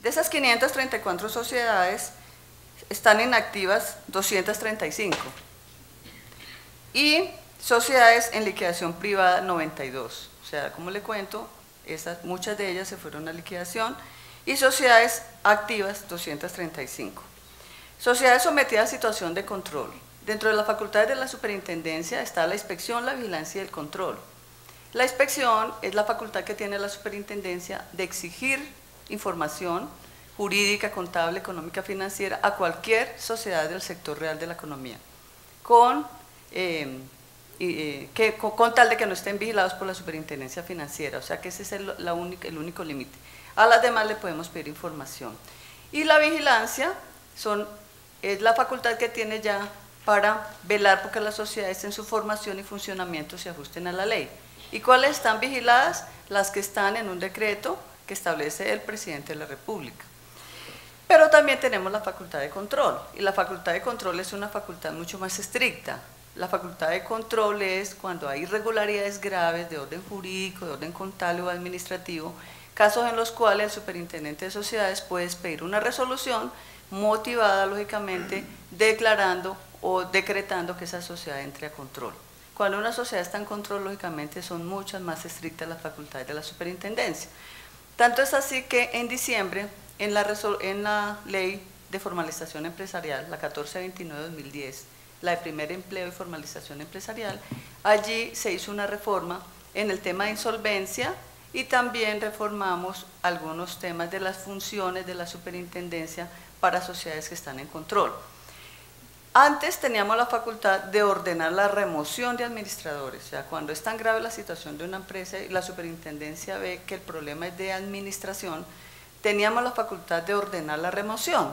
De esas 534 sociedades, están inactivas 235 y sociedades en liquidación privada 92. O sea, como le cuento, muchas de ellas se fueron a liquidación, y sociedades activas 235. Sociedades sometidas a situación de control. Dentro de las facultades de la superintendencia está la inspección, la vigilancia y el control. La inspección es la facultad que tiene la superintendencia de exigir información jurídica, contable, económica, financiera a cualquier sociedad del sector real de la economía, con tal de que no estén vigilados por la superintendencia financiera. O sea que ese es el único límite. A las demás le podemos pedir información. Y la vigilancia es la facultad que tiene ya para velar porque las sociedades en su formación y funcionamiento se ajusten a la ley. ¿Y cuáles están vigiladas? Las que están en un decreto que establece el presidente de la República. Pero también tenemos la facultad de control, y la facultad de control es una facultad mucho más estricta. La facultad de control es cuando hay irregularidades graves de orden jurídico, de orden contable o administrativo, casos en los cuales el superintendente de sociedades puede pedir una resolución motivada, lógicamente, declarando o decretando que esa sociedad entre a control. Cuando una sociedad está en control, lógicamente, son muchas más estrictas las facultades de la superintendencia. Tanto es así que en diciembre, en la ley de formalización empresarial, la 1429-2010, la de primer empleo y formalización empresarial, allí se hizo una reforma en el tema de insolvencia, y también reformamos algunos temas de las funciones de la superintendencia para sociedades que están en control. Antes teníamos la facultad de ordenar la remoción de administradores. O sea, cuando es tan grave la situación de una empresa y la superintendencia ve que el problema es de administración, teníamos la facultad de ordenar la remoción,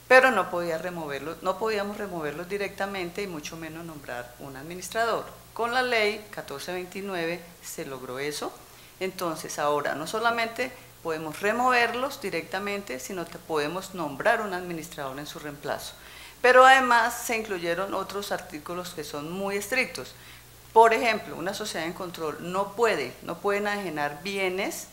pero no podíamos removerlos directamente y mucho menos nombrar un administrador. Con la ley 1429 se logró eso. Entonces ahora no solamente podemos removerlos directamente, sino que podemos nombrar un administrador en su reemplazo. Pero además se incluyeron otros artículos que son muy estrictos. Por ejemplo, una sociedad en control no puede enajenar bienes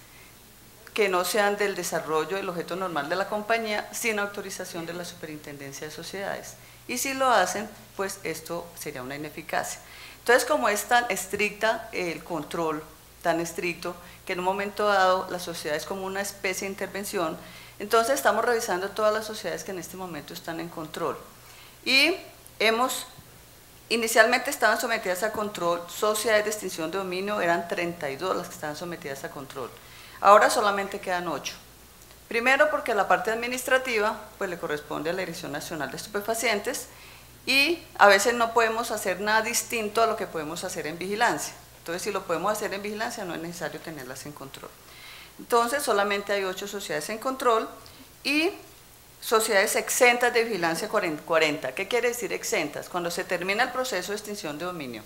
que no sean del desarrollo del objeto normal de la compañía sin autorización de la superintendencia de sociedades. Y si lo hacen, pues esto sería una ineficacia. Entonces, como es tan estricta el control, tan estricto, que en un momento dado la sociedad es como una especie de intervención, entonces estamos revisando todas las sociedades que en este momento están en control. Y inicialmente estaban sometidas a control, sociedades de extinción de dominio, eran 32 las que estaban sometidas a control. Ahora solamente quedan 8. Primero porque la parte administrativa pues le corresponde a la Dirección Nacional de Estupefacientes, y a veces no podemos hacer nada distinto a lo que podemos hacer en vigilancia. Entonces, si lo podemos hacer en vigilancia, no es necesario tenerlas en control. Entonces, solamente hay 8 sociedades en control y sociedades exentas de vigilancia 40. ¿Qué quiere decir exentas? Cuando se termina el proceso de extinción de dominio,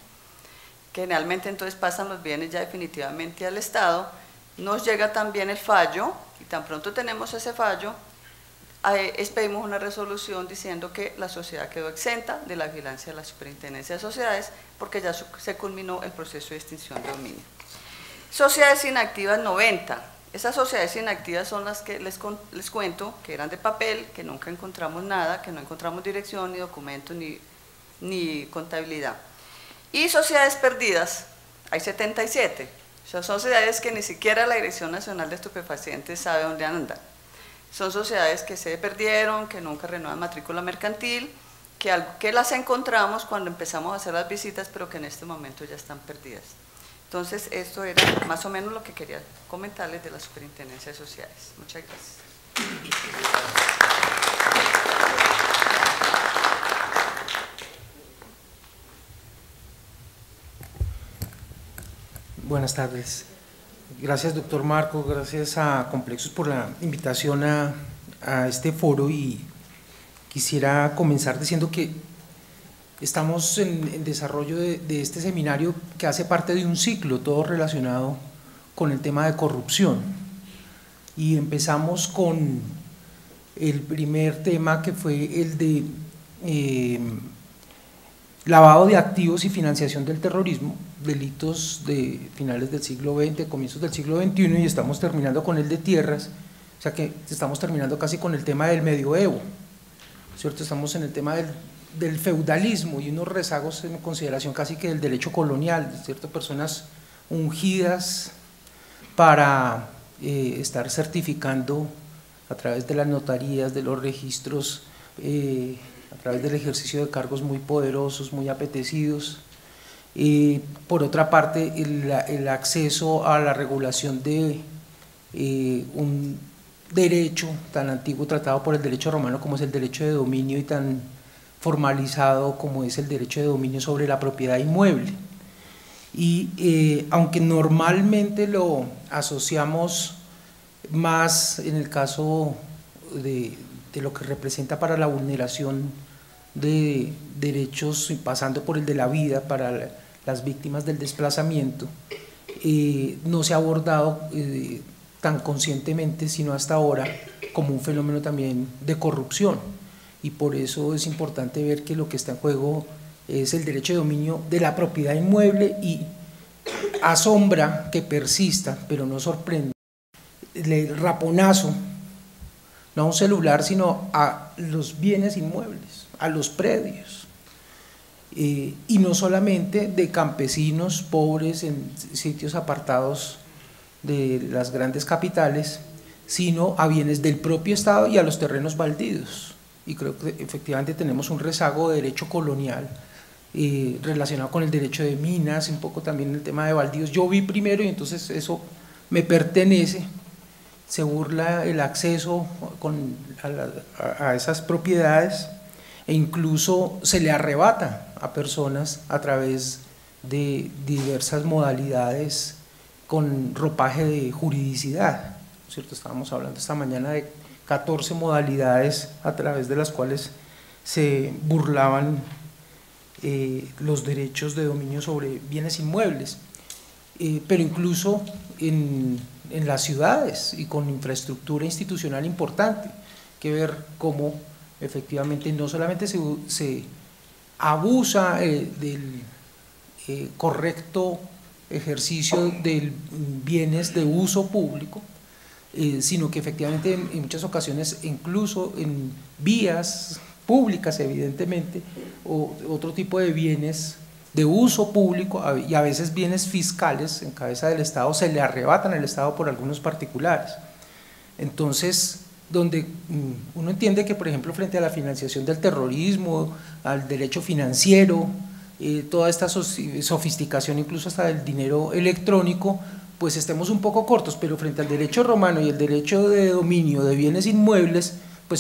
generalmente entonces pasan los bienes ya definitivamente al Estado, nos llega también el fallo, y tan pronto tenemos ese fallo, expedimos una resolución diciendo que la sociedad quedó exenta de la vigilancia de la superintendencia de sociedades porque ya se culminó el proceso de extinción de dominio. Sociedades inactivas 90. Esas sociedades inactivas son las que les cuento que eran de papel, que nunca encontramos nada, que no encontramos dirección, ni documento, ni contabilidad. Y sociedades perdidas, hay 77. Son sociedades que ni siquiera la Dirección Nacional de Estupefacientes sabe dónde andan. Son sociedades que se perdieron, que nunca renuevan matrícula mercantil, que las encontramos cuando empezamos a hacer las visitas, pero que en este momento ya están perdidas. Entonces, esto era más o menos lo que quería comentarles de la Superintendencia de Sociedades. Muchas gracias. Buenas tardes. Gracias, doctor Marco, gracias a Complexus por la invitación a este foro, y quisiera comenzar diciendo que estamos en desarrollo de este seminario que hace parte de un ciclo todo relacionado con el tema de corrupción, y empezamos con el primer tema, que fue el de lavado de activos y financiación del terrorismo, delitos de finales del siglo XX, comienzos del siglo XXI, y estamos terminando con el de tierras, sea que estamos terminando casi con el tema del medioevo, ¿cierto? Estamos en el tema del feudalismo y unos rezagos en consideración casi que del derecho colonial, ¿cierto? Personas ungidas para estar certificando a través de las notarías, de los registros, a través del ejercicio de cargos muy poderosos, muy apetecidos. Por otra parte, el acceso a la regulación de un derecho tan antiguo tratado por el derecho romano como es el derecho de dominio y tan formalizado como es el derecho de dominio sobre la propiedad inmueble. Y aunque normalmente lo asociamos más en el caso de lo que representa para la vulneración de derechos, pasando por el de la vida para las víctimas del desplazamiento, no se ha abordado tan conscientemente, sino hasta ahora, como un fenómeno también de corrupción, y por eso es importante ver que lo que está en juego es el derecho de dominio de la propiedad inmueble, y asombra que persista, pero no sorprende, el raponazo, no a un celular, sino a los bienes inmuebles, a los predios, y no solamente de campesinos pobres en sitios apartados de las grandes capitales, sino a bienes del propio Estado y a los terrenos baldíos. Y creo que efectivamente tenemos un rezago de derecho colonial relacionado con el derecho de minas, un poco también el tema de baldíos. Yo vi primero y entonces eso me pertenece, se burla el acceso a esas propiedades e incluso se le arrebata a personas a través de diversas modalidades con ropaje de juridicidad, ¿cierto? Estábamos hablando esta mañana de 14 modalidades a través de las cuales se burlaban los derechos de dominio sobre bienes inmuebles, pero incluso en las ciudades y con infraestructura institucional importante, que ver cómo efectivamente no solamente se abusa del correcto ejercicio de bienes de uso público, sino que efectivamente en muchas ocasiones, incluso en vías públicas evidentemente, o otro tipo de bienes de uso público y a veces bienes fiscales en cabeza del Estado, se le arrebatan al Estado por algunos particulares. Entonces, donde uno entiende que, por ejemplo, frente a la financiación del terrorismo, al derecho financiero, toda esta sofisticación incluso hasta del dinero electrónico, pues estemos un poco cortos, pero frente al derecho romano y el derecho de dominio de bienes inmuebles, pues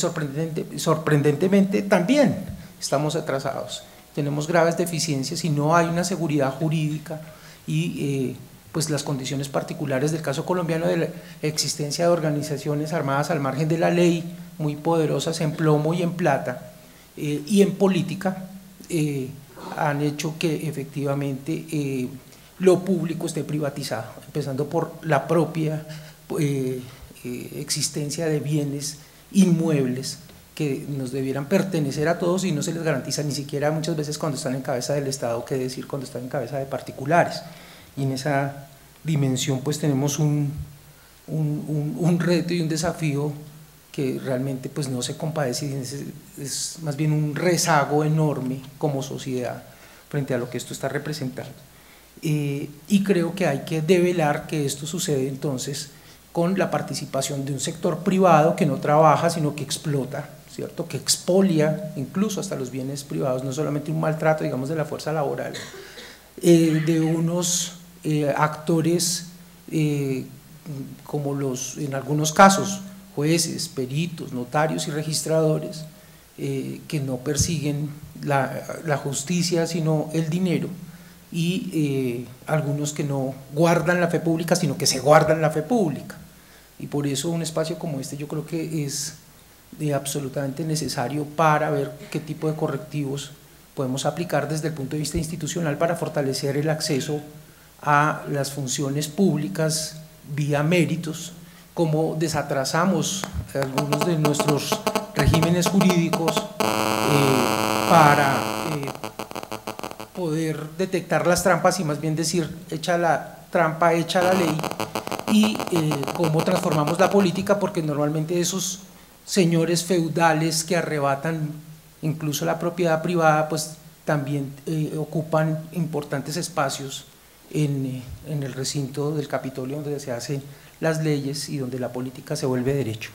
sorprendentemente también estamos atrasados. Tenemos graves deficiencias y no hay una seguridad jurídica y pues las condiciones particulares del caso colombiano de la existencia de organizaciones armadas al margen de la ley, muy poderosas en plomo y en plata, y en política, han hecho que efectivamente lo público esté privatizado, empezando por la propia existencia de bienes inmuebles que nos debieran pertenecer a todos y no se les garantiza ni siquiera muchas veces cuando están en cabeza del Estado, qué decir cuando están en cabeza de particulares. Y en esa dimensión pues tenemos un reto y un desafío que realmente pues no se compadece, es más bien un rezago enorme como sociedad frente a lo que esto está representando. Y creo que hay que develar que esto sucede entonces con la participación de un sector privado que no trabaja sino que explota, ¿cierto? Que expolia incluso hasta los bienes privados, no solamente un maltrato digamos de la fuerza laboral, de unos actores como los, en algunos casos, jueces, peritos, notarios y registradores, que no persiguen la justicia sino el dinero, y algunos que no guardan la fe pública sino que se guardan la fe pública. Y por eso un espacio como este yo creo que es absolutamente necesario para ver qué tipo de correctivos podemos aplicar desde el punto de vista institucional para fortalecer el acceso a las funciones públicas vía méritos, como desatrasamos algunos de nuestros regímenes jurídicos para poder detectar las trampas y más bien decir, hecha la trampa, hecha la ley, y cómo transformamos la política, porque normalmente esos señores feudales que arrebatan incluso la propiedad privada, pues también ocupan importantes espacios en el recinto del Capitolio, donde se hacen las leyes y donde la política se vuelve derecho.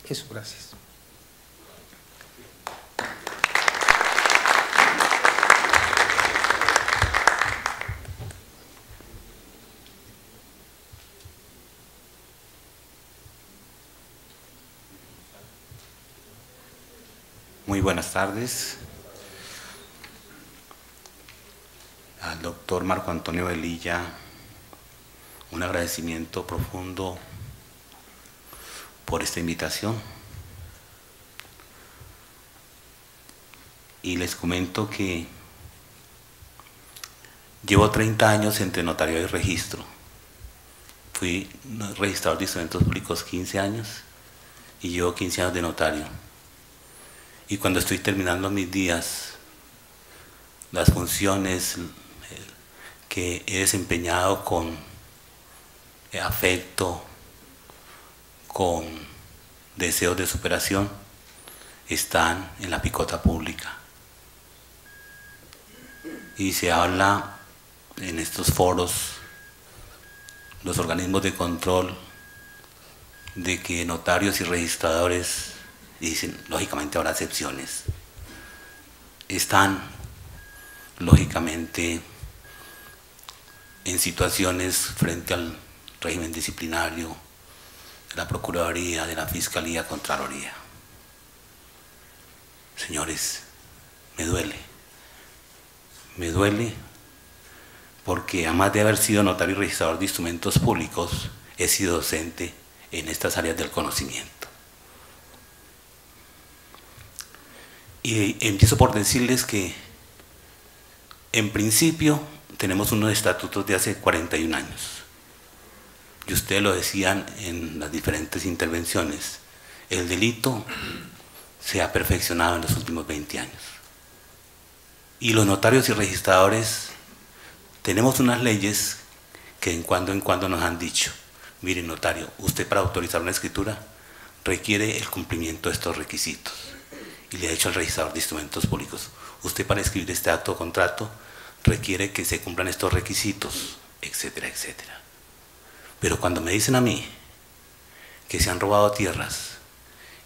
Eso, gracias. Muy buenas tardes. Al doctor Marco Antonio Velilla, un agradecimiento profundo por esta invitación. Y les comento que llevo 30 años entre notariado y registro. Fui registrador de instrumentos públicos 15 años y llevo 15 años de notario. Y cuando estoy terminando mis días, las funciones que he desempeñado con afecto, con deseos de superación, están en la picota pública. Y se habla en estos foros, los organismos de control, de que notarios y registradores, dicen, lógicamente habrá excepciones, están lógicamente en situaciones frente al régimen disciplinario de la Procuraduría, de la Fiscalía, Contraloría. Señores, me duele porque además de haber sido notario y registrador de instrumentos públicos, he sido docente en estas áreas del conocimiento. Y empiezo por decirles que en principio tenemos unos estatutos de hace 41 años. Y ustedes lo decían en las diferentes intervenciones, el delito se ha perfeccionado en los últimos 20 años. Y los notarios y registradores tenemos unas leyes que en cuando nos han dicho, mire notario, usted para autorizar una escritura requiere el cumplimiento de estos requisitos. Y le ha dicho al registrador de instrumentos públicos, usted para escribir este acto o contrato requiere que se cumplan estos requisitos, etcétera, etcétera. Pero cuando me dicen a mí que se han robado tierras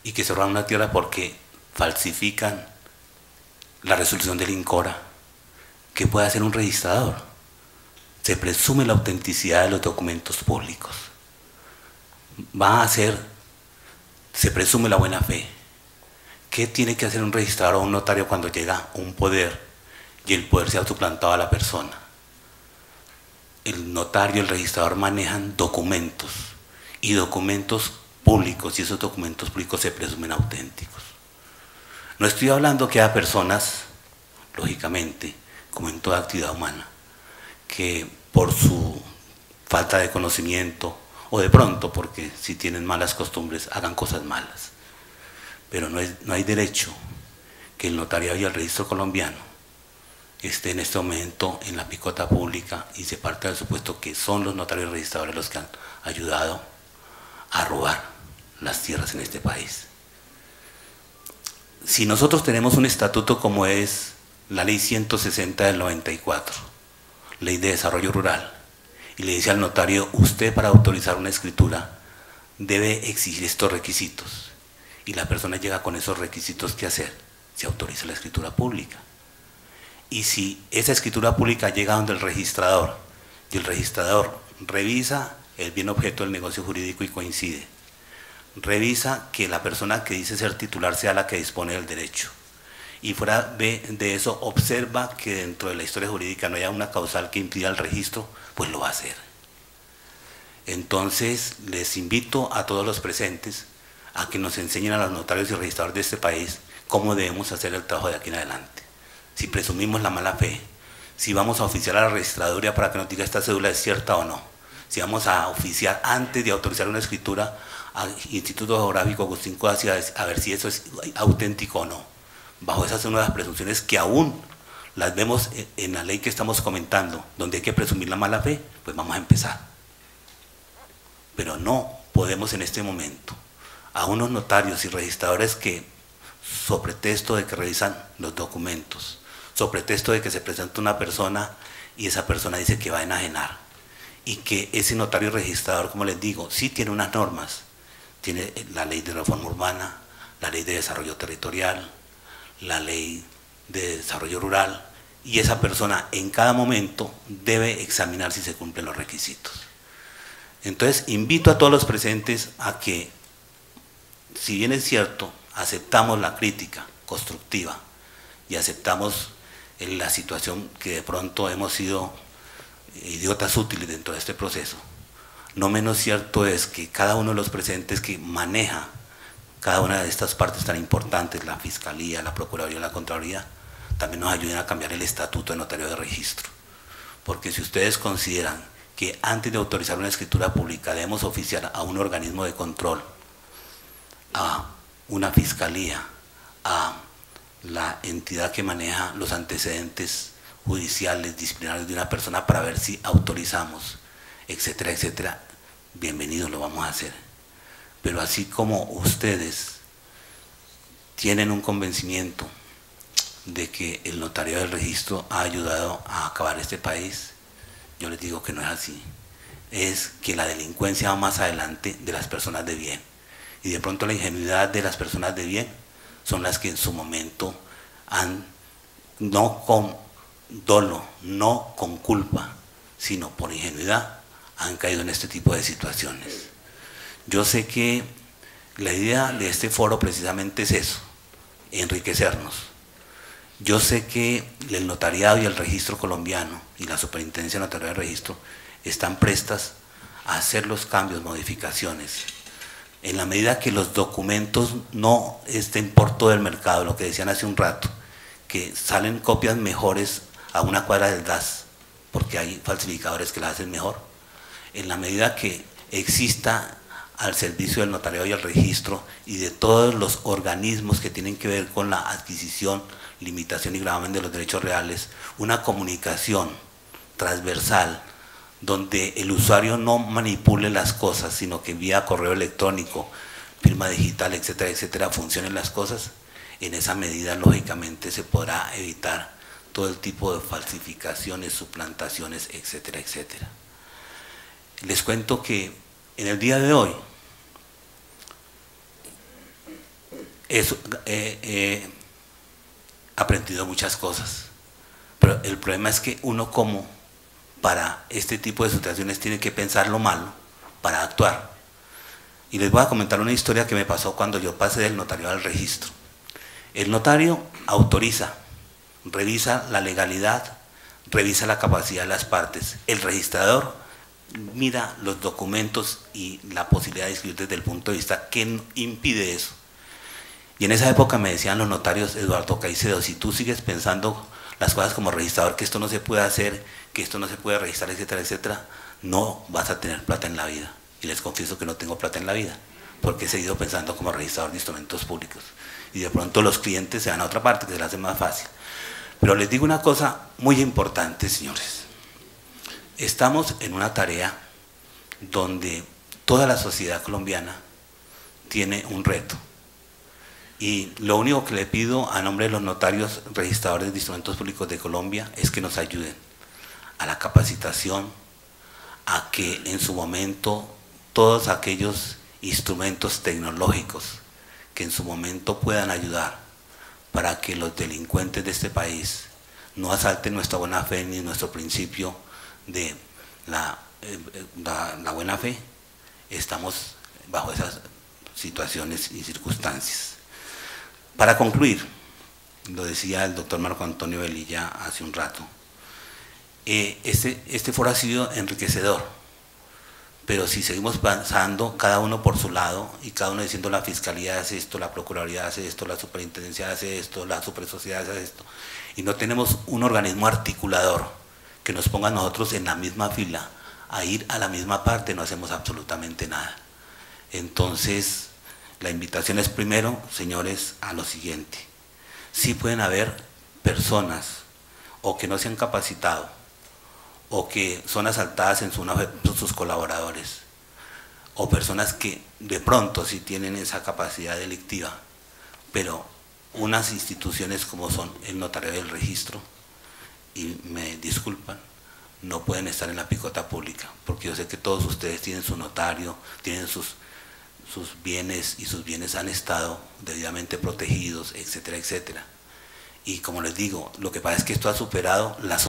y que se roban una tierra porque falsifican la resolución del INCORA, ¿qué puede hacer un registrador? Se presume la autenticidad de los documentos públicos. Se presume la buena fe. ¿Qué tiene que hacer un registrador o un notario cuando llega a un poder y el poder se ha suplantado a la persona? El notario y el registrador manejan documentos y documentos públicos, y esos documentos públicos se presumen auténticos. No estoy hablando que haya personas, lógicamente, como en toda actividad humana, que por su falta de conocimiento o de pronto porque si tienen malas costumbres hagan cosas malas. Pero no hay derecho que el notariado y el registro colombiano esté en este momento en la picota pública y se parte del supuesto que son los notarios y registradores los que han ayudado a robar las tierras en este país. Si nosotros tenemos un estatuto como es la ley 160 del 94, ley de desarrollo rural, y le dice al notario, usted para autorizar una escritura debe exigir estos requisitos, y la persona llega con esos requisitos, ¿qué hacer? Se autoriza la escritura pública. Y si esa escritura pública llega donde el registrador, y el registrador revisa el bien objeto del negocio jurídico y coincide, revisa que la persona que dice ser titular sea la que dispone del derecho, y fuera de eso observa que dentro de la historia jurídica no haya una causal que impida el registro, pues lo va a hacer. Entonces les invito a todos los presentes a que nos enseñen a los notarios y registradores de este país cómo debemos hacer el trabajo de aquí en adelante. Si presumimos la mala fe, si vamos a oficiar a la registraduría para que nos diga esta cédula es cierta o no, si vamos a oficiar antes de autorizar una escritura al Instituto Geográfico Agustín Codazzi a ver si eso es auténtico o no. Bajo esas son las presunciones que aún las vemos en la ley que estamos comentando, donde hay que presumir la mala fe, pues vamos a empezar. pero no podemos en este momento a unos notarios y registradores que, sobre pretexto de que revisan los documentos, sobre pretexto de que se presenta una persona y esa persona dice que va a enajenar, y que ese notario y registrador, como les digo, sí tiene unas normas, tiene la ley de reforma urbana, la ley de desarrollo territorial, la ley de desarrollo rural, y esa persona en cada momento debe examinar si se cumplen los requisitos. Entonces invito a todos los presentes a que, si bien es cierto, aceptamos la crítica constructiva y aceptamos la situación que de pronto hemos sido idiotas útiles dentro de este proceso, no menos cierto es que cada uno de los presentes que maneja cada una de estas partes tan importantes, la Fiscalía, la Procuraduría y la Contraloría, también nos ayuden a cambiar el estatuto de notario de registro. Porque si ustedes consideran que antes de autorizar una escritura pública debemos oficiar a un organismo de control, a una fiscalía, a la entidad que maneja los antecedentes judiciales, disciplinarios de una persona para ver si autorizamos, etcétera, etcétera, bienvenidos, lo vamos a hacer. Pero así como ustedes tienen un convencimiento de que el notario del registro ha ayudado a acabar este país, yo les digo que no es así. Es que la delincuencia va más adelante de las personas de bien. Y de pronto la ingenuidad de las personas de bien son las que en su momento han, no con dolo, no con culpa, sino por ingenuidad, han caído en este tipo de situaciones. Yo sé que la idea de este foro precisamente es eso, enriquecernos. Yo sé que el notariado y el registro colombiano y la Superintendencia Notarial del Registro están prestas a hacer los cambios, modificaciones, en la medida que los documentos no estén por todo el mercado, lo que decían hace un rato, que salen copias mejores a una cuadra del DAS, porque hay falsificadores que las hacen mejor, en la medida que exista al servicio del notariado y el registro y de todos los organismos que tienen que ver con la adquisición, limitación y gravamen de los derechos reales, una comunicación transversal donde el usuario no manipule las cosas, sino que vía correo electrónico, firma digital, etcétera, etcétera, funcionen las cosas. En esa medida, lógicamente, se podrá evitar todo el tipo de falsificaciones, suplantaciones, etcétera, etcétera. Les cuento que en el día de hoy he aprendido muchas cosas, pero el problema es que uno como para este tipo de situaciones tiene que pensar lo malo para actuar. Y les voy a comentar una historia que me pasó cuando yo pasé del notario al registro. El notario autoriza, revisa la legalidad, revisa la capacidad de las partes. El registrador mira los documentos y la posibilidad de escribir desde el punto de vista que impide eso. Y en esa época me decían los notarios, Eduardo Caicedo, si tú sigues pensando las cosas como registrador, que esto no se puede hacer, que esto no se puede registrar, etcétera, etcétera, no vas a tener plata en la vida. Y les confieso que no tengo plata en la vida, porque he seguido pensando como registrador de instrumentos públicos. Y de pronto los clientes se van a otra parte que se les hace más fácil. Pero les digo una cosa muy importante, señores. Estamos en una tarea donde toda la sociedad colombiana tiene un reto. Y lo único que le pido a nombre de los notarios registradores de instrumentos públicos de Colombia es que nos ayuden a la capacitación, a que en su momento todos aquellos instrumentos tecnológicos que en su momento puedan ayudar para que los delincuentes de este país no asalten nuestra buena fe ni nuestro principio de la buena fe, estamos bajo esas situaciones y circunstancias. Para concluir, lo decía el doctor Marco Antonio Velilla hace un rato, este foro ha sido enriquecedor, pero si seguimos pasando cada uno por su lado y cada uno diciendo la Fiscalía hace esto, la Procuraduría hace esto, la Superintendencia hace esto, la Supersociedad hace esto, y no tenemos un organismo articulador que nos ponga a nosotros en la misma fila a ir a la misma parte, no hacemos absolutamente nada. Entonces, la invitación es primero, señores, a lo siguiente. Sí pueden haber personas o que no se han capacitado o que son asaltadas en sus colaboradores o personas que de pronto sí tienen esa capacidad delictiva, pero unas instituciones como son el notario del registro, y me disculpan, no pueden estar en la picota pública, porque yo sé que todos ustedes tienen su notario, tienen sus bienes, y sus bienes han estado debidamente protegidos, etcétera, etcétera. Y como les digo, lo que pasa es que esto ha superado las